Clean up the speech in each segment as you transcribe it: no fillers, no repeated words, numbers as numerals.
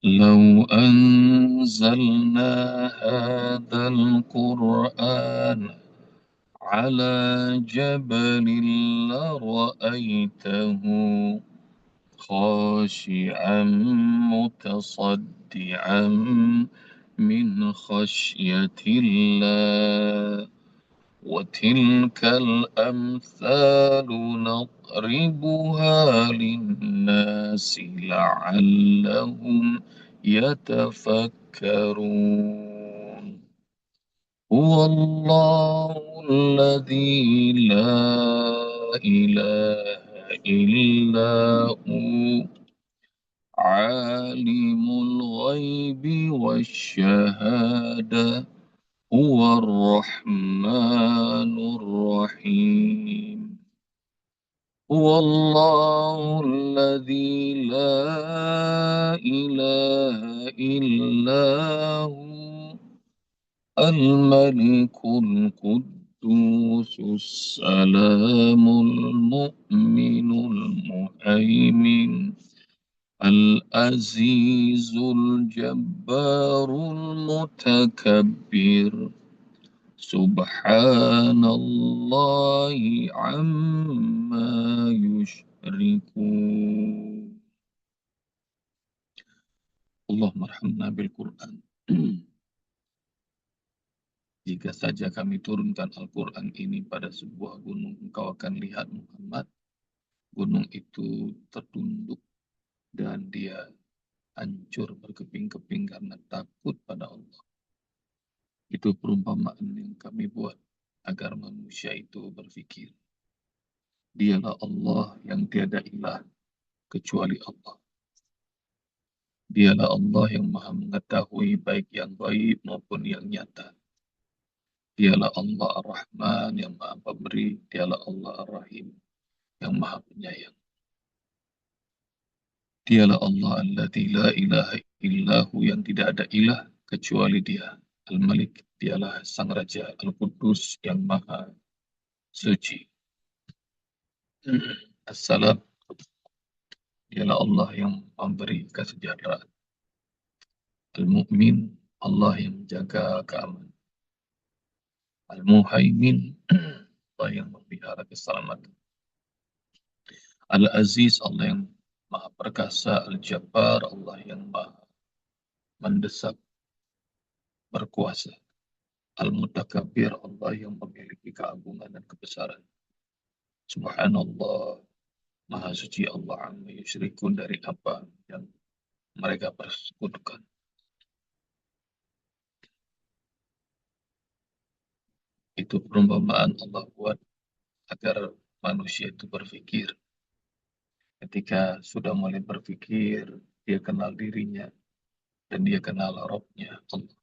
لو أنزلنا هذا القرآن على جبل لرأيته خاشعا متصدعا من خشية الله وتلك الأمثال نضربها للناس لعلهم يتفكرون هو الله الذي لا إله إلا هو عالم الغيب والشهادة هو الرحمن الرحيم هو الله الذي لا إله إلا هو الملك القدوس السلام المؤمن المهيمن العزيز الجبار المتكبر سبحان الله عما يشركون. Allahumma arhamna bil Quran. Jika saja kami turunkan Al-Quran ini pada sebuah gunung, engkau akan lihat Muhammad, gunung itu tertunduk dan dia hancur berkeping-keping karena takut pada Allah. Itu perumpamaan yang kami buat agar manusia itu berpikir, dialah Allah yang tiada ilah kecuali Allah. Dialah Allah yang maha mengetahui baik yang gaib maupun yang nyata. Dialah Allah Ar-Rahman yang maha pemberi. Dialah Allah Ar-Rahim yang maha penyayang. Dialah Allah alladzi la ilaha illahu yang tidak ada ilah kecuali dia. Al-Malik, dialah Sang Raja Al-Qudus yang maha suci. Assalam, dialah Allah yang memberi kesejahteraan. Al-Mu'min, Allah yang menjaga keamanan. Al-Muhaimin, Allah yang memelihara keselamatan. Al-Aziz, Allah yang maha perkasa. Al-Jabbar, Allah yang maha mendesak berkuasa. Al-Mutakabbir, Allah yang memiliki keagungan dan kebesaran. Subhanallah, maha suci Allah amma yusyrikun dari apa yang mereka persekutukan. Itu perumpamaan Allah buat agar manusia itu berpikir. Ketika sudah mulai berpikir, dia kenal dirinya dan dia kenal Rabb-nya Allah.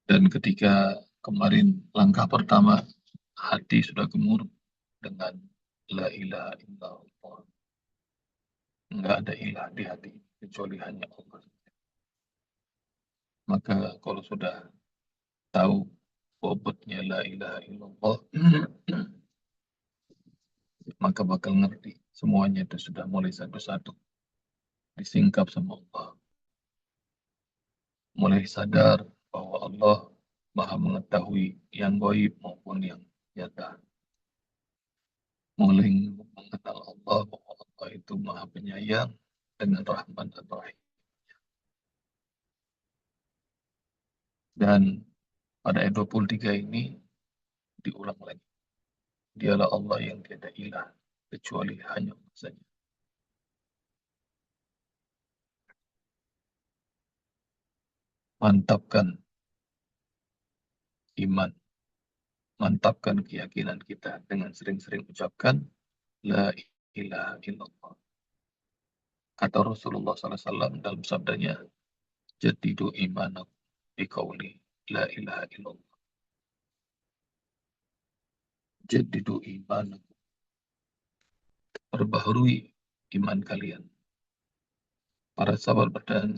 Dan ketika kemarin langkah pertama, hati sudah gemuruh dengan la ilaha illallah. Enggak ada ilah di hati kecuali hanya Allah. Maka kalau sudah tahu bobotnya la ilaha illallah, maka bakal ngerti semuanya itu sudah mulai satu-satu disingkap sama Allah. Mulai sadar bahwa Allah maha mengetahui yang gaib maupun yang nyata. Mulai mengenal Allah bahwa Allah itu maha penyayang dengan rahman dan rahim. Dan pada ayat 23 ini diulang lagi. Dialah Allah yang tiada ilah kecuali hanya Allah saja. Mantapkan iman, mantapkan keyakinan kita dengan sering-sering ucapkan la ilaha illallah. Kata Rasulullah SAW dalam sabdanya, jadidu imanakum biqauli la ilaha illallah. Jadidu imanakum. Perbaharui iman kalian. Para sahabat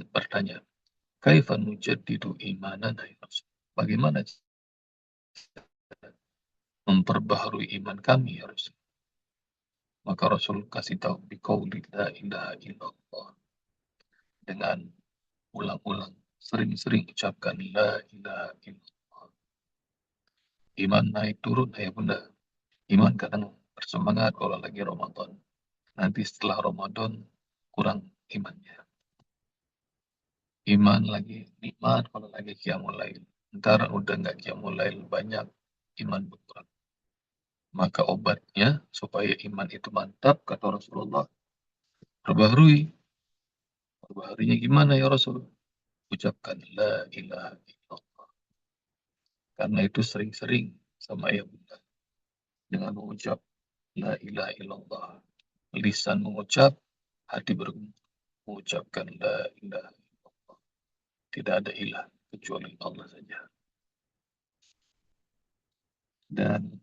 bertanya, kaifa nujaddidu imanana ya Rasul? Bagaimana memperbaharui iman kami ya Rasul? Maka Rasul kasih tahu biqauli la ilaha illallah. dengan ulang-ulang, sering-sering ucapkan la ilaha illallah. Iman naik turun ya bunda. Iman kadang bersemangat kalau lagi Ramadan. Nanti setelah Ramadan kurang imannya. Iman lagi nikmat kalau lagi qiyamul lail. Ntar udah nggak qiyamul lail banyak iman berkurang. Maka obatnya supaya iman itu mantap kata Rasulullah, perbaharui. Perbaharuinya gimana ya Rasul? Ucapkan la ilaha illallah. Karena itu sering-sering sama ayah bunda dengan mengucap la ilaha illallah. Lisan mengucap, hati bergumul mengucapkan la ilaha illallah. Tidak ada ilah kecuali Allah saja. Dan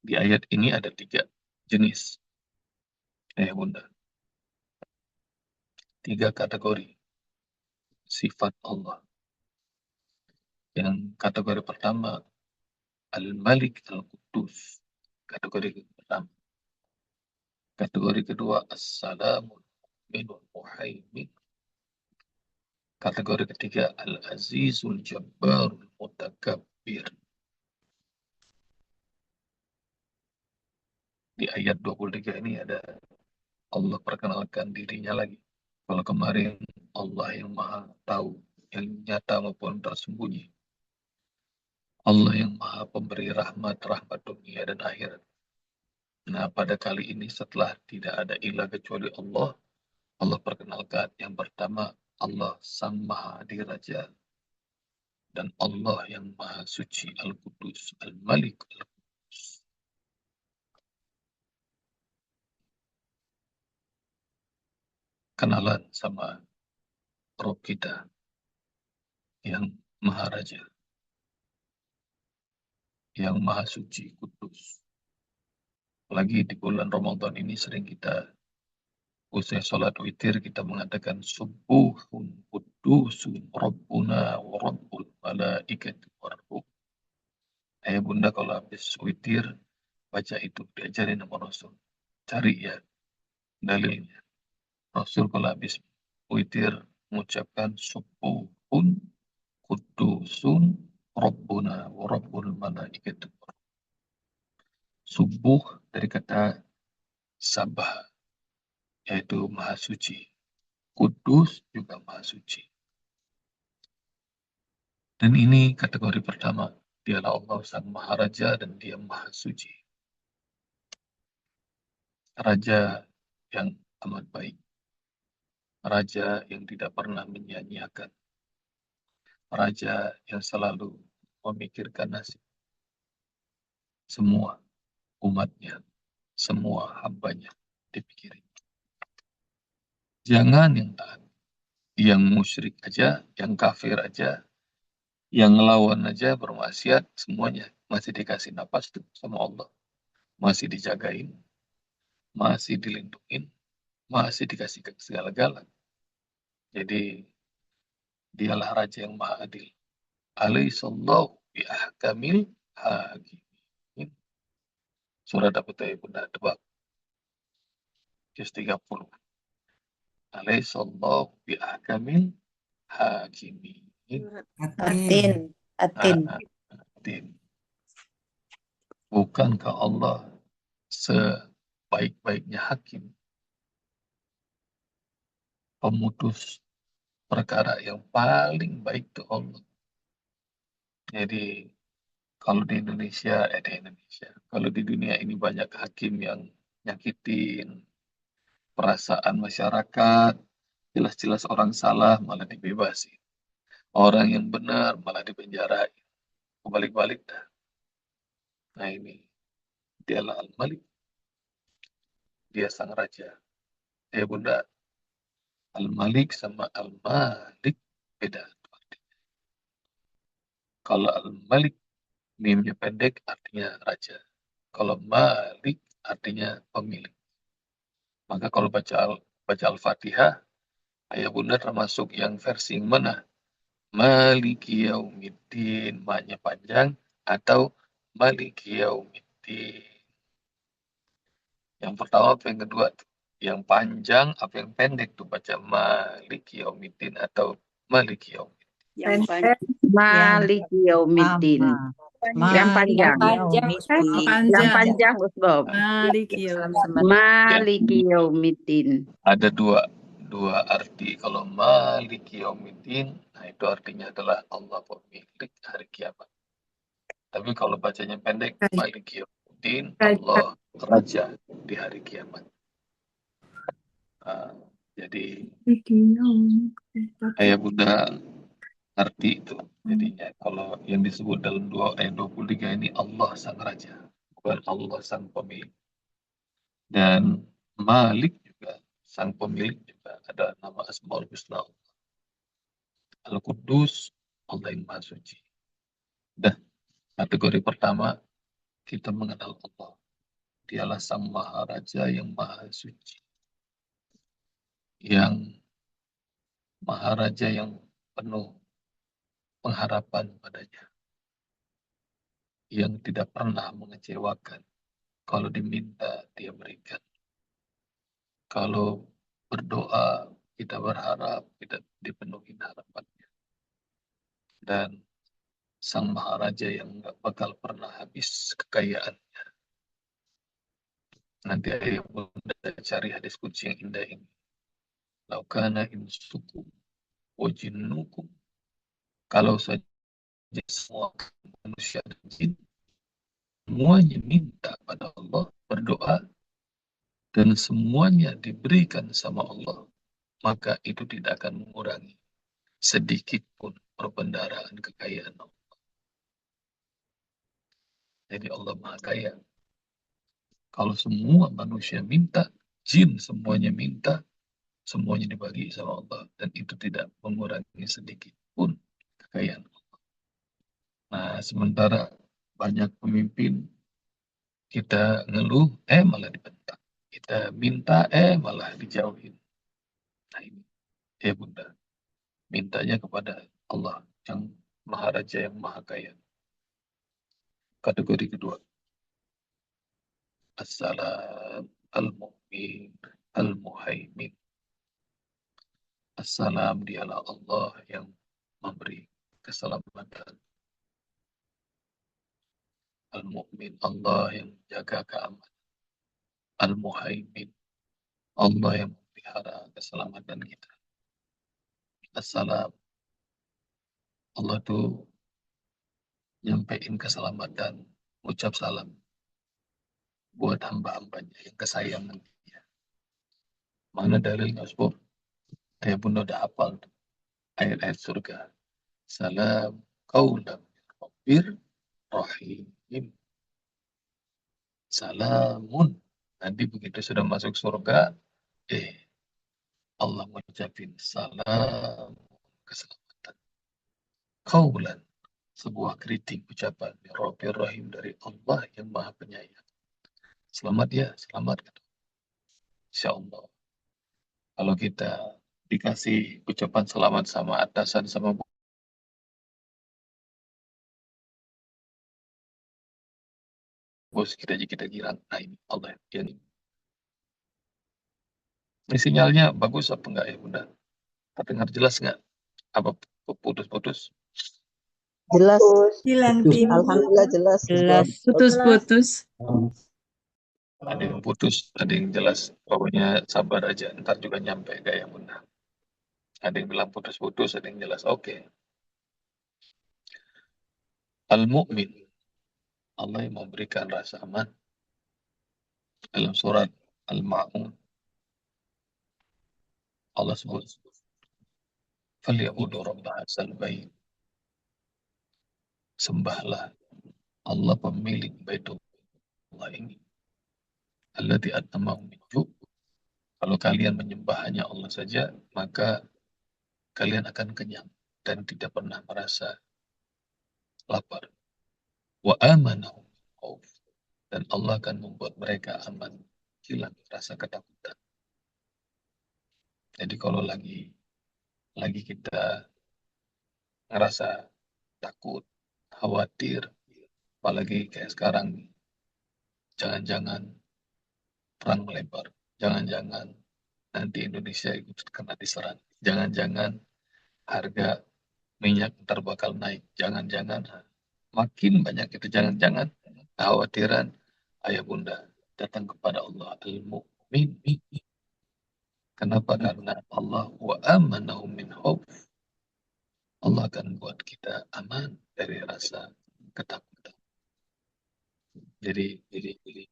di ayat ini ada 3 jenis bunda. 3 kategori sifat Allah. Yang kategori pertama Al-Malik Al-Quddus. Kategori pertama. Kategori kedua As-Salamul Mu'minul Muhaimin. Kategori ketiga Al-Azizul Jabbarul Mutakabbir. Di ayat 23 ini ada Allah perkenalkan dirinya lagi. Kalau kemarin Allah yang maha tahu, yang nyata maupun tersembunyi. Allah yang maha pemberi rahmat dunia dan akhirat. Nah, pada kali ini setelah tidak ada ilah kecuali Allah, Allah perkenalkan yang pertama Allah Sang Maha Diraja dan Allah yang Maha Suci Al-Qudus Al-Malik Al-Qudus. Kenalan sama Rob kita yang Maha Raja, yang Maha Suci Kudus. Apalagi di bulan Ramadan ini sering kita usai sholat witir kita mengatakan subuhun kudusun Rabbuna wa Rabbul malaikati warruh. Ayah bunda kalau habis witir baca itu diajarin sama Rasul. Cari ya dalilnya. Rasul kalau habis witir mengucapkan subuhun kudusun Rabbuna wa Rabbul malaikati warruh. Subuh dari kata sabah yaitu maha suci. Kudus juga maha suci. Dan ini kategori pertama. Dialah Allah Sang Maharaja dan Dia Maha Suci. Raja yang amat baik. Raja yang tidak pernah menyia-nyiakan. Raja yang selalu memikirkan nasib semua umatnya, semua hambanya dipikirin. Jangan yang taat, yang musyrik aja, yang kafir aja, yang ngelawan aja, bermaksiat, semuanya masih dikasih napas tuh sama Allah. Masih dijagain, masih dilindungin, masih dikasih segala-gala. Jadi dialah Raja yang Maha Adil. Alaihissallahu bi ahkamil hakimin. Surat apa itu Bunda? Tebak. Juz 30. Alaihissallahu bi ahkamil hakimin. Atin. Atin. Atin. Bukankah Allah sebaik-baiknya hakim, pemutus perkara yang paling baik itu Allah. Jadi kalau di Indonesia, kalau di dunia ini banyak hakim yang nyakitin perasaan masyarakat, jelas-jelas orang salah malah dibebasi. Orang yang benar malah dipenjarain. Kebalik-balik dah. Nah ini, dialah Al-Malik. Dia sang raja. Ya bunda, Al-Malik sama Al-Malik beda. Kalau Al-Malik, mimnya pendek artinya raja. Kalau Malik artinya pemilik. Maka kalau baca Al-Fatihah, ayah bunda termasuk yang versi yang mana? Maliki Yaumiddin, maknya panjang, atau Maliki Yaumiddin. Yang pertama apa yang kedua tuh? Yang panjang apa yang pendek tuh baca Maliki Yaumiddin atau Maliki Yaumiddin? Yang Pendek. Malik Yaumiddin. Yang panjang. Yang panjang Usbab. Malik Yaumiddin. Malik Yaumiddin. Ada dua arti. Kalau Maliki Yaumiddin, nah itu artinya adalah Allah pemilik hari kiamat. Tapi kalau bacanya pendek, Maliki Yaumiddin, Allah Raja di hari kiamat. Nah, jadi ayah bunda arti itu. Jadinya kalau yang disebut dalam 2 ayat 23 ini Allah sang Raja, bukan Allah sang pemilik. Dan Malik juga, sang pemilik juga ada nama Asmaul Husna. Al-Quddus, Allah yang Maha Suci. Dah, kategori pertama, kita mengenal Allah. Dialah Sang Maharaja yang Maha Suci. Yang Maharaja yang penuh pengharapan padanya. Yang tidak pernah mengecewakan. Kalau diminta, dia berikan. Kalau berdoa, kita berharap, kita dipenuhi harapannya. Dan Sang Maharaja yang nggak bakal pernah habis kekayaan. Nanti ayah bunda cari hadis kunci yang indah ini. Laukana insukum wajinnukum. Kalau saja semua manusia dan jin semuanya minta pada Allah, berdoa, dan semuanya diberikan sama Allah, maka itu tidak akan mengurangi sedikit pun perbendaharaan kekayaan Allah. Jadi Allah Maha Kaya. Kalau semua manusia minta, jin semuanya minta, semuanya dibagi sama Allah, dan itu tidak mengurangi sedikit pun kekayaan. Nah, sementara banyak pemimpin kita ngeluh, malah dibentak. Kita minta, malah dijauhin. Nah ini, ya bunda, mintanya kepada Allah yang Maharaja yang Maha Kaya. Kategori kedua, Assalam Al-Mu'min Al-Muhaimin. Assalam dialah Allah yang memberi keselamatan. Al-Mu'min, Allah yang menjaga keamanan. Al-Muhaimin, Allah yang memelihara keselamatan kita. Assalam, Allah tuh nyampein keselamatan, ucap salam buat hamba-hambanya yang kesayangan dia. Mana dalilnya, Sob? Ayah bunda udah hafal tuh, ayat-ayat surga. Salam qaulan min rabbir rahim. Salamun. Nanti begitu sudah masuk surga, Allah mengucapin salam, keselamatan. Qaulan, sebuah kritik ucapan min rabbir rahim, dari Allah yang Maha Penyayang. Selamat ya, selamat. Insya Allah. Kalau kita dikasih ucapan selamat sama atasan, sama bos kita, aja kita girang. Nah ini Allah yang ini. Ini sinyalnya bagus apa enggak ya bunda? Terdengar jelas nggak? Apa putus-putus? Jelas. Hilang tim. Alhamdulillah jelas. Jelas. Putus-putus. Ada yang putus, ada yang jelas. Pokoknya sabar aja, ntar juga nyampe kayak bunda. Ada yang bilang putus-putus, ada yang jelas. Oke. Al-Mu'min, Allah yang memberikan rasa aman. Dalam surat Al-Ma'un, Allah sebut, "Falyabudu rabb hadzal bait." Sembahlah Allah pemilik Baitullah ini. Alladzi at'amahum min ju'. Kalau kalian menyembah hanya Allah saja, maka kalian akan kenyang dan tidak pernah merasa lapar. Wa amanahum min khauf. Dan Allah akan membuat mereka aman, hilang rasa ketakutan. Jadi kalau lagi kita ngerasa takut, khawatir, apalagi kayak sekarang, jangan-jangan perang melebar. Jangan-jangan nanti Indonesia ikut kena diserang. Jangan-jangan harga minyak ntar bakal naik. Jangan-jangan makin banyak itu jangan-jangan kekhawatiran ayah bunda datang kepada Allah al-mu'min. Kenapa? Karena Allah wa amanahum min khauf. Allah akan buat kita aman dari rasa ketakutan. Jadi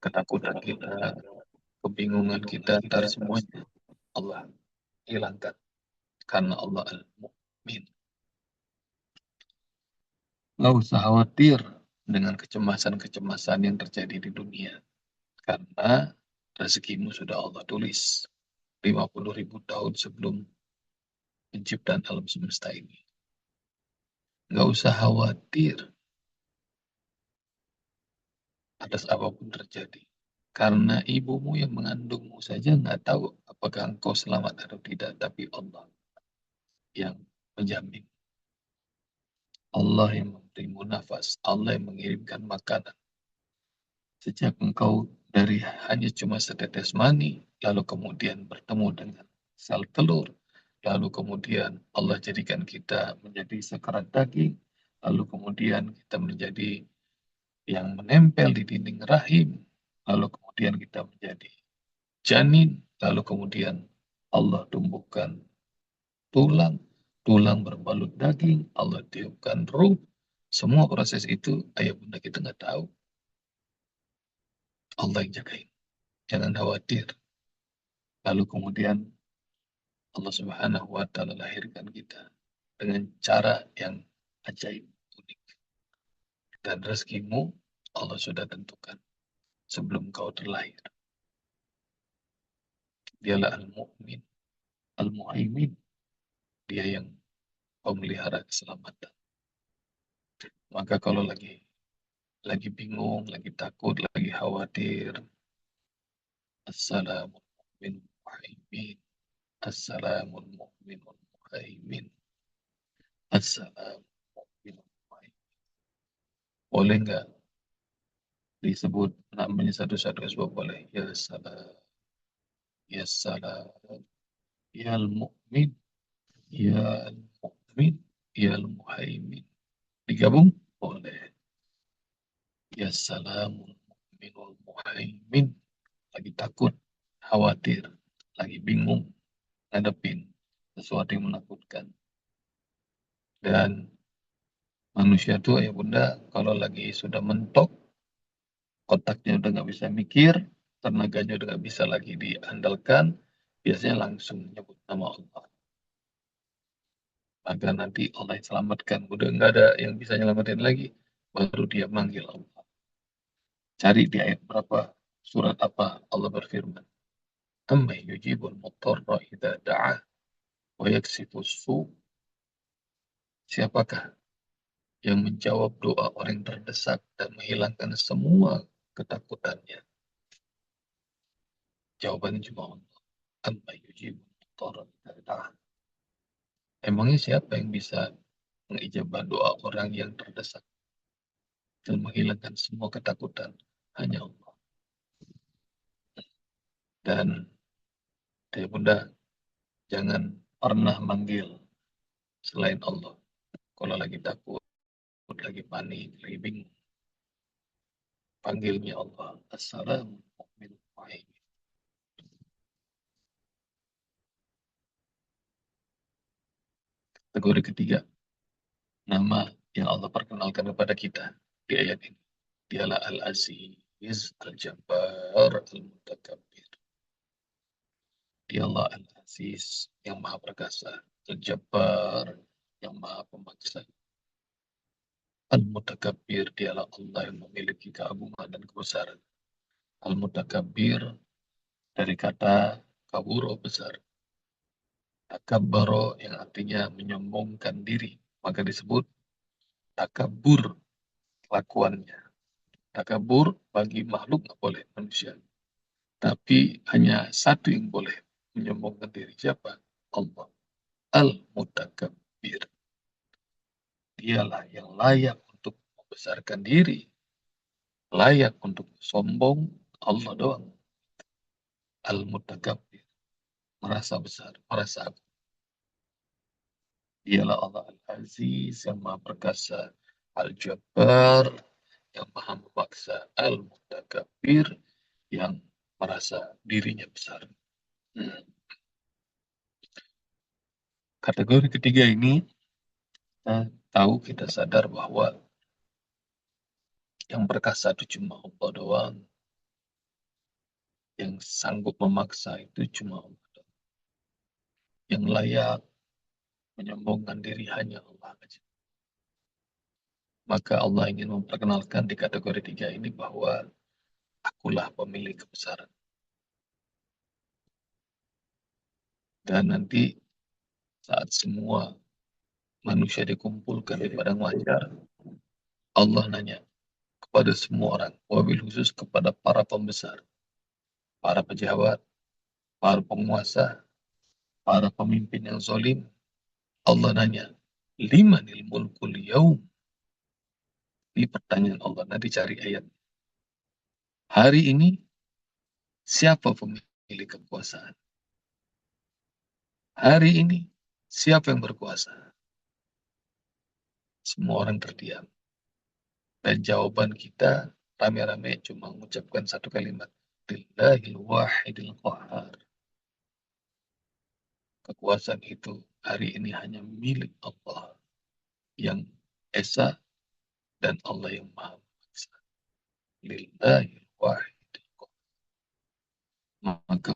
ketakutan kita, kebingungan kita, ntar semuanya Allah hilangkan. Karena Allah al-mu'min. Nggak usah khawatir dengan kecemasan-kecemasan yang terjadi di dunia. Karena rezekimu sudah Allah tulis 50.000 tahun sebelum penciptaan alam semesta ini. Nggak usah khawatir atas apapun terjadi. Karena ibumu yang mengandungmu saja nggak tahu apakah engkau selamat atau tidak. Tapi Allah yang menjamin. Allah yang memberimu nafas. Allah yang mengirimkan makanan. Sejak engkau dari hanya cuma setetes mani, lalu kemudian bertemu dengan sel telur, lalu kemudian Allah jadikan kita menjadi sekerat daging, lalu kemudian kita menjadi yang menempel di dinding rahim, lalu kemudian kita menjadi janin, lalu kemudian Allah tumbuhkan tulang, tulang berbalut daging, Allah tiupkan ruh. Semua proses itu ayah bunda kita nggak tahu. Allah yang jagain. Jangan khawatir. Lalu kemudian Allah Subhanahu wa Ta'ala lahirkan kita dengan cara yang ajaib, unik. Dan rezekimu Allah sudah tentukan sebelum kau terlahir. Dialah al-mu'min, al-muhaimin. Dia yang memelihara keselamatan. Maka kalau lagi bingung, lagi takut, lagi khawatir, Assalamu mu'min muhaimin. Assalamu mu'min muhaimin. Assalamu mu'min muhaimin. Boleh nggak disebut namanya satu-satu sebab boleh? Ya salam, ya salam, ya al-mu'min, ya al-mu'min, ya al-muhaimin. Digabung? Boleh. Ya salamul mu'minul muhaimin. Lagi takut, khawatir, lagi bingung, ngadepin sesuatu yang menakutkan. Dan manusia tuh ya bunda, kalau lagi sudah mentok, otaknya udah nggak bisa mikir, tenaganya udah nggak bisa lagi diandalkan, biasanya langsung nyebut nama Allah. Maka nanti Allah yang selamatkan. Udah nggak ada yang bisa nyelamatin lagi, baru dia manggil Allah. Cari di ayat berapa, surat apa Allah berfirman. Amma yujibul muttarra idza da'ah wa yaksifus su'. Siapakah yang menjawab doa orang yang terdesak dan menghilangkan semua ketakutannya? Jawabannya cuma Allah. Amma yujibul muttarra idza da'ah. Emangnya siapa yang bisa mengijabah doa orang yang terdesak dan menghilangkan semua ketakutan? Hanya Allah. Dan ya bunda, jangan pernah manggil selain Allah. Kalau lagi takut, lagi panik, lagi bingung, panggilnya Allah. Assalamualaikum. Kategori ketiga, nama yang Allah perkenalkan kepada kita di ayat ini. Dialah Al-Aziz, Al-Jabbar, Al-Mutakabbir. Dialah Al-Aziz yang maha perkasa, Al-Jabbar yang maha pemaksa. Al-Mutakabbir, dialah Allah yang memiliki keagungan dan kebesaran. Al-Mutakabbir dari kata kaburo, besar. Takabbaro yang artinya menyombongkan diri, maka disebut takabur kelakuannya. Takabur bagi makhluk nggak boleh, manusia. Tapi hanya satu yang boleh menyombongkan diri. Siapa? Allah. Al-Mutakabbir. Dialah yang layak untuk membesarkan diri. Layak untuk sombong, Allah doang. Al-Mutakabbir, merasa besar, merasa agung. Dialah Allah Al-Aziz yang Maha Perkasa, Al-Jabbar yang Maha Memaksa, Al-Mutakabbir yang merasa dirinya besar. Kategori ketiga ini kita sadar bahwa yang perkasa itu cuma Allah doang. Yang sanggup memaksa itu cuma Allah doang. Yang layak menyombongkan diri hanya Allah saja. Maka Allah ingin memperkenalkan di kategori tiga ini bahwa akulah pemilik kebesaran. Dan nanti saat semua manusia dikumpulkan di padang mahsyar, Allah nanya kepada semua orang, wabil khusus kepada para pembesar, para pejabat, para penguasa, para pemimpin yang zalim. Allah nanya, limanil mulkul yaum? Ini pertanyaan Allah, nanti cari ayat. Hari ini, siapa pemilik kekuasaan? Hari ini, siapa yang berkuasa? Semua orang terdiam. Dan jawaban kita rame-rame cuma mengucapkan satu kalimat. Lillahil wahidil qahar. Kekuasaan itu hari ini hanya milik Allah yang esa dan Allah yang maha kuasa. Lillahil wahidil qahar. Maka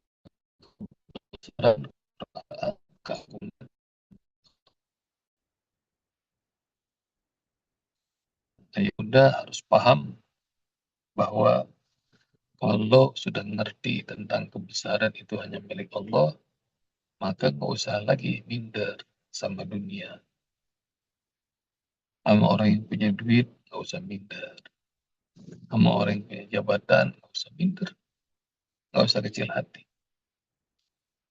kebesaran, keagungan, Bunda harus paham bahwa kalau sudah ngerti tentang kebesaran itu hanya milik Allah, maka nggak usah lagi minder sama dunia. Sama orang yang punya duit, nggak usah minder. Sama orang yang punya jabatan, nggak usah minder. Nggak usah kecil hati.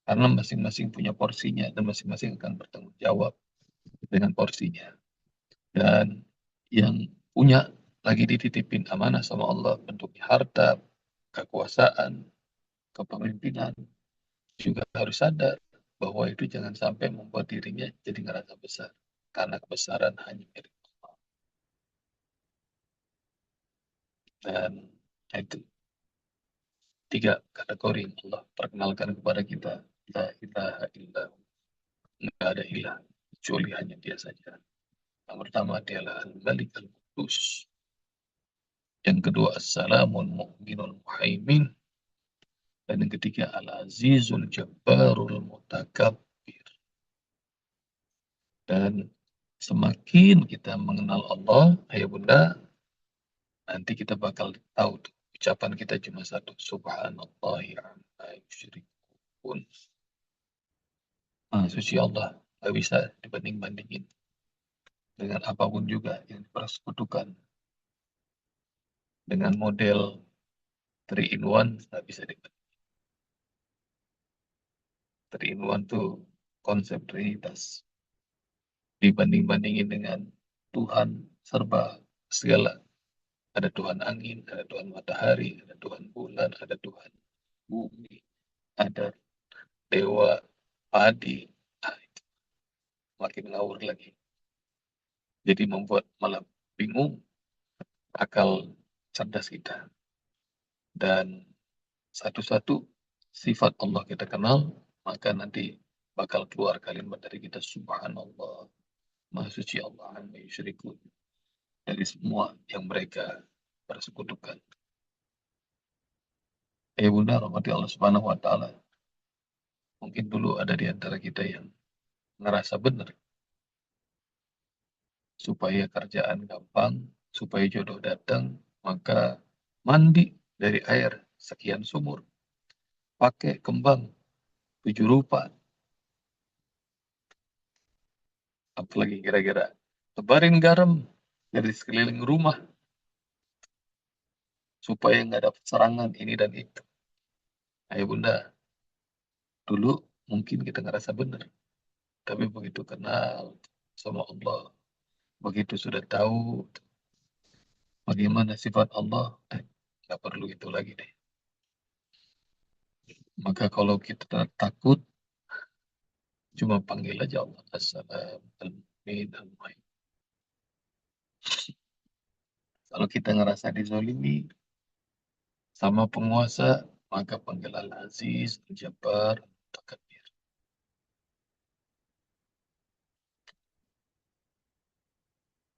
Karena masing-masing punya porsinya dan masing-masing akan bertanggung jawab dengan porsinya. Dan yang punya lagi dititipin amanah sama Allah bentuknya harta, kekuasaan, kepemimpinan, juga harus sadar bahwa itu jangan sampai membuat dirinya jadi ngerasa besar. Karena kebesaran hanya milik Allah. Dan itu 3 kategori yang Allah perkenalkan kepada kita. La ilaha illallah. Nggak ada ilah kecuali hanya dia saja. Yang pertama adalah Al-Malik Al-Qudus. Yang kedua As-Salamun Mu'minul Muhaimin. Dan yang ketiga Al-Azizul Jabbarul Mutakabbir. Dan semakin kita mengenal Allah, ayah bunda, nanti kita bakal tahu tuh, ucapan kita cuma satu, Subhanallahi amma yusyrikun. Suci Allah, nggak bisa dibanding-bandingin dengan apapun juga yang dipersekutukan. Dengan model 3 in 1 nggak bisa dibandingin. 3 in 1 tuh konsep Trinitas. Dibanding-bandingin dengan Tuhan serba segala. Ada Tuhan angin, ada Tuhan matahari, ada Tuhan bulan, ada Tuhan bumi, ada dewa padi. Itu makin ngawur lagi. Jadi membuat malah bingung akal cerdas kita. Dan satu-satu sifat Allah kita kenal, maka nanti bakal keluar kalimat dari kita, Subhanallah, Maha Suci Allah, amma yusyrikun, dari semua yang mereka persekutukan. Bunda, rahmati Allah Subhanahu wa Ta'ala. Mungkin dulu ada di antara kita yang ngerasa benar, supaya kerjaan gampang, supaya jodoh datang, maka mandi dari air sekian sumur, pakai kembang 7 rupa, apalagi kira-kira tebarin garam dari sekeliling rumah, supaya nggak dapat serangan ini dan itu. Ayo bunda, dulu mungkin kita ngerasa benar, tapi begitu kenal sama Allah, begitu sudah tahu bagaimana sifat Allah, nggak perlu itu lagi deh. Maka kalau kita takut, cuma panggil aja Allah. Assalam, al-mu'min, al-mu'min. Kalau kita ngerasa dizolimi sama penguasa, maka panggil Al-Aziz, Al-Jabbar, Al-Mutakabbir.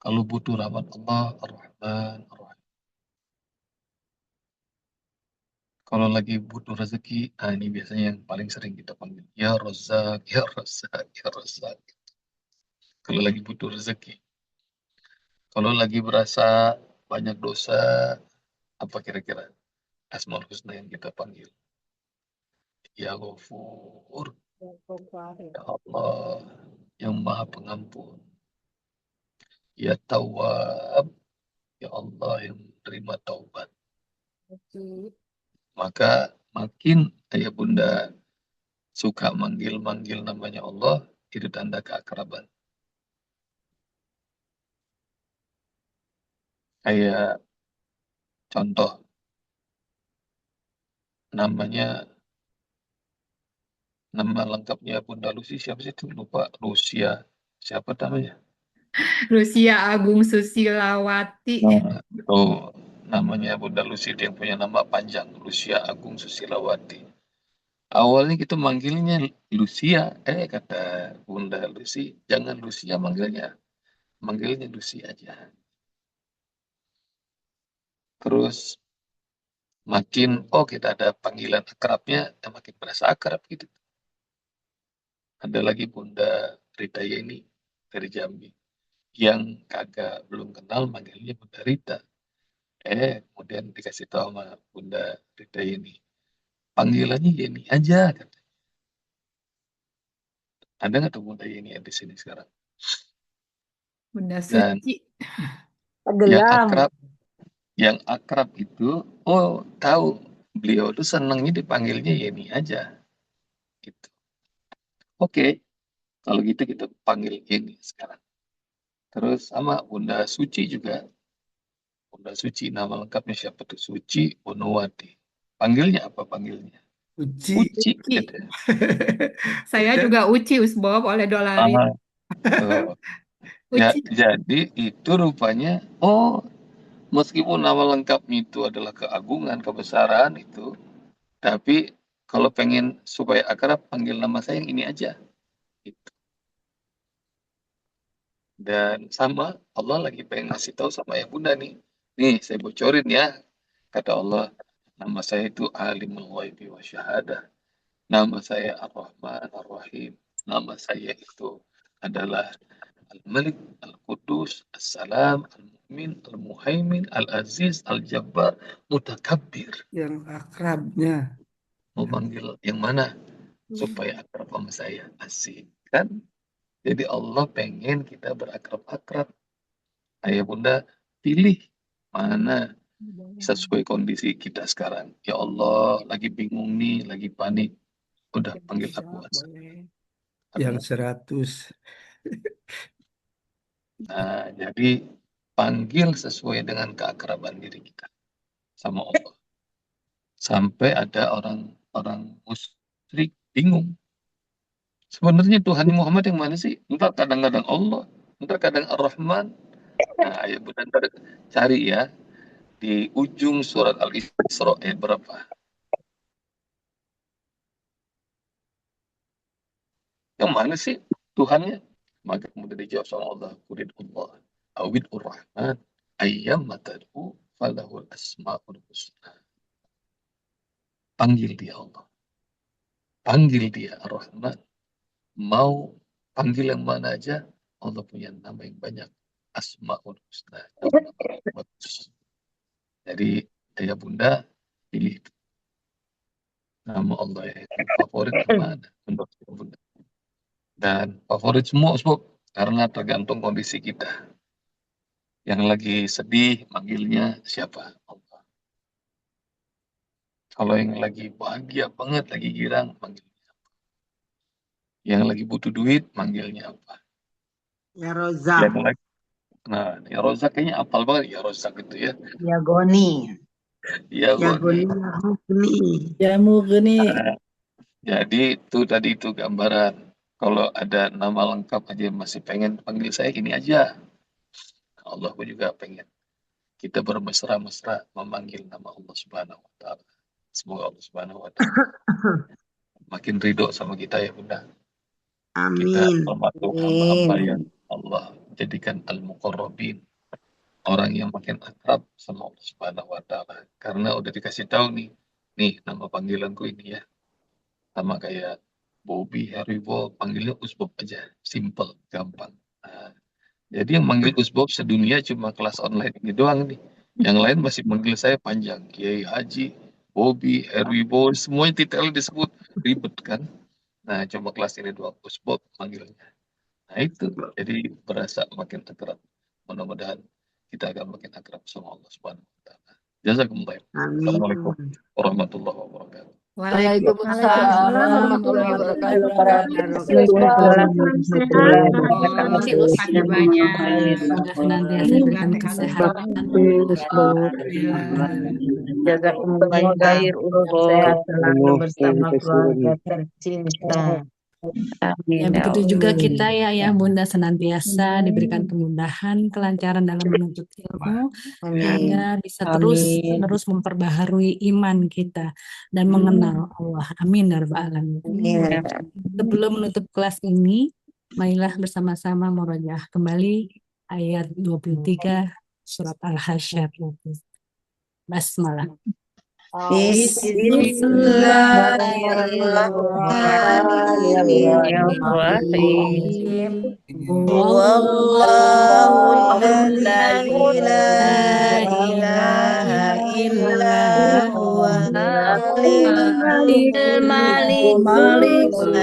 Kalau butuh rahmat Allah, Ar-Rahman, Ar-Rahim. Kalau lagi butuh rezeki, ini biasanya yang paling sering kita panggil. Ya Razzaq, Ya Razzaq, Ya Razzaq. Kalau lagi butuh rezeki. Kalau lagi berasa banyak dosa, apa kira-kira Asmaul Husna yang kita panggil? Ya Ghafur, ya Allah, yang Maha Pengampun. Ya Tawwab, ya Allah yang menerima taubat. Maka makin ayah bunda suka manggil-manggil namanya Allah, itu tanda keakraban. Kayak contoh, namanya, nama lengkapnya Bunda Lucy siapa sih itu? Lupa, Lucia. Siapa namanya? Rusia Agung Susilawati. Nah, oh, namanya Bunda Lucy, dia yang punya nama panjang, Lucia Agung Susilawati. Awalnya kita manggilnya Lucia, kata Bunda Lucy, jangan Lucia manggilnya Lucy aja. Terus makin, kita ada panggilan akrabnya, makin berasa akrab gitu. Ada lagi Bunda Rita Yeni dari Jambi, yang kagak belum kenal manggilnya Bunda Rita. Kemudian dikasih tahu sama Bunda Rita Yeni, panggilannya Yeni aja, kata. Ada nggak tuh Bunda Yeni yang di sini sekarang? Bunda Dan Suci. yang yang akrab itu, tahu beliau tuh senangnya dipanggilnya Yeni aja, gitu. Oke, kalau gitu kita panggil Yeni sekarang. Terus sama Bunda Suci juga. Bunda Suci, nama lengkapnya siapa tuh? Suci Bonowati. Panggilnya apa panggilnya? Uci. Uci, Uci. gitu. Saya juga Uci Usbob oleh Dolarin. Tuh. Ya, Uci. jadi itu rupanya, meskipun nama lengkapnya itu adalah keagungan, kebesaran itu, tapi kalau pengen supaya akrab, panggil nama saya yang ini aja. Gitu. Dan sama Allah lagi pengen ngasih tahu sama ya bunda nih. Nih, saya bocorin ya. Kata Allah, nama saya itu Alimul Ghaibi wa Syahadah. Nama saya Ar-Rahman Ar-Rahim. Nama saya itu adalah Al-Malik, Al-Qudus, As-Salam, Al-Mu'min, Al-Muhaimin, Al-Aziz, Al-Jabbar, Mutakabbir. Yang akrabnya. Mau panggil yang mana? Supaya akrab sama saya. Asik. Kan? Jadi Allah pengen kita berakrab-akrab. Ayah bunda, pilih mana sesuai kondisi kita sekarang. Ya Allah, lagi bingung nih, lagi panik. Udah panggil aku. Yang 100. Nah, jadi panggil sesuai dengan keakraban diri kita sama Allah. Sampai ada orang musyrik bingung. Sebenarnya Tuhan Muhammad yang mana sih? Entar kadang-kadang Allah, entar kadang Ar-Rahman. Nah, ayo benar cari ya di ujung surat Al-Isra ayat berapa? Yang mana sih Tuhannya? Maka kemudian dijawab sama Allah, Qurid Allah, Awid Ar-Rahman, Ayyam matad'u falahul asma'ul husna. Panggil dia Allah. Panggil dia Ar-Rahman. Mau panggil yang mana aja, Allah punya nama yang banyak. Asma'ul husna. Bagus. Jadi, ayah bunda, pilih nama Allah yang favorit mana menurut bunda. Dan favorit semua, sebab karena tergantung kondisi kita. Yang lagi sedih, manggilnya siapa? Allah. Kalau yang lagi bahagia banget, lagi girang, manggilnya apa? Yang lagi butuh duit, manggilnya apa? Ya Rozak. Nah, ya Rozak kayaknya apal banget ya Rozak gitu ya. Ya Goni. Ya Ya Goni. Goni. Ya Mugni. Ya Mugni. Jadi tadi itu gambaran. Kalau ada nama lengkap aja masih pengen panggil saya ini aja. Allah pun juga pengen kita bermesra-mesra memanggil nama Allah Subhanahu wa taala. Semoga Allah Subhanahu wa taala makin ridho sama kita ya Bunda. Kita Amin. termasuk hamba-hamba yang Allah jadikan al-muqarrabin, orang yang makin akrab sama Allah Subhanahu wa taala. Karena udah dikasih tahu nih nama panggilanku ini ya. Sama kayak Bobby, Haribo, panggilnya Usbob aja, simple, gampang. Nah, jadi yang manggil Usbob sedunia cuma kelas online ini doang nih. Yang lain masih manggil saya panjang, Kiai Haji, Bobby, Haribo, semuanya detailnya disebut, ribet kan. Nah, cuma kelas ini doang Usbob manggilnya. Nah itu, jadi berasa makin akrab. Mudah-mudahan kita akan makin akrab sama Allah Subhanahu wa taala. Jazakumullah. Assalamualaikum Amin. warahmatullahi wabarakatuh. Waalaikumsalam warahmatullahi wabarakatuh. Waalaikumsalam Terima kasih banyak. Semoga senantiasa diberikan kesehatan. Jazakumullah khair Sehat Ustaz. selalu bersama keluarga tercinta. Ya, Amin ya begitu juga Allah. kita ya Bunda senantiasa diberikan kemudahan, kelancaran dalam menuntut ilmu, sehingga bisa terus memperbaharui iman kita dan mengenal Allah. Amin ya rabbal alamin. Sebelum menutup kelas ini, marilah bersama-sama murojaah kembali ayat 23 surat Al-Hasyr. Basmalah. Bismillahirrahmanirrahim. Wallahu Alladzi la ilaha illa huwa Malikul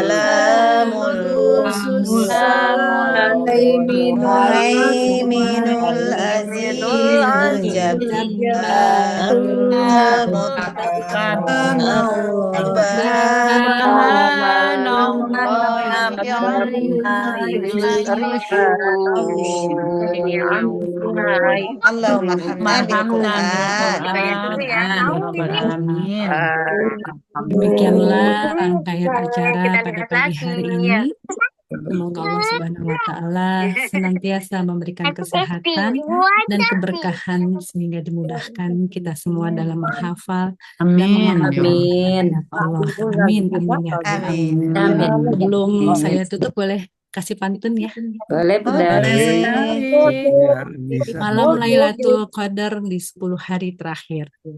Muhaiminul Azizul Jabbarul Allahumma Demikianlah rangkaian acara pada pagi hari ini. Semoga Allah Subhanahu wa taala senantiasa memberikan kesehatan dan keberkahan sehingga dimudahkan kita semua dalam menghafal dan mengamalkan Allah. Amin. Amin ya rabbal alamin. Sebelum saya tutup boleh kasih pantun ya. Boleh Bunda. Biar bisa Malam Lailatul Qadar di 10 hari terakhir.